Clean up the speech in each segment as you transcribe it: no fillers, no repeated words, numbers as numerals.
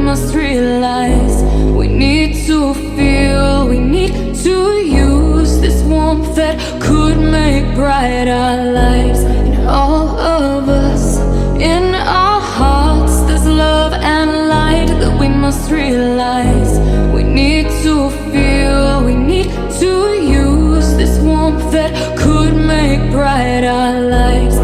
must realize. We need to feel, we need to use this warmth that could make bright our lives. In all of us, in our hearts, there's love and light that we must realize. We need to feel, we need to use this warmth that could make bright our lives.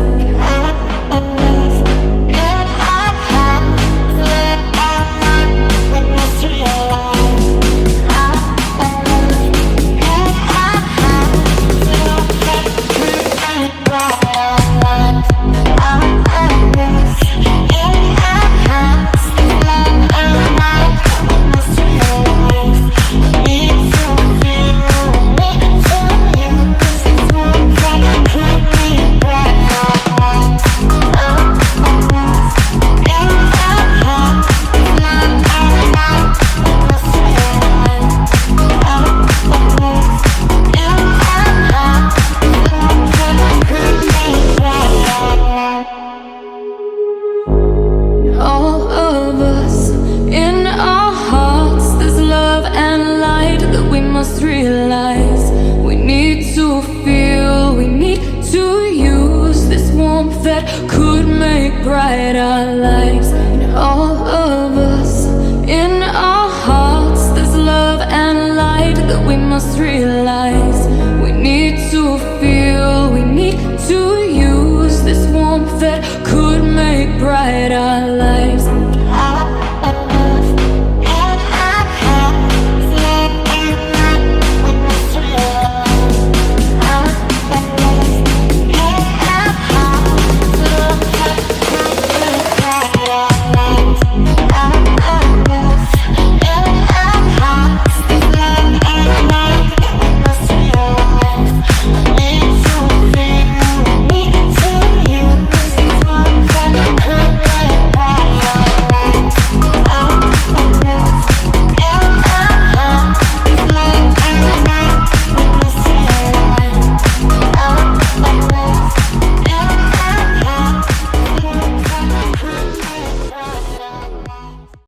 Bright our lives. In all of us, in our hearts, there's love and light that we must realize.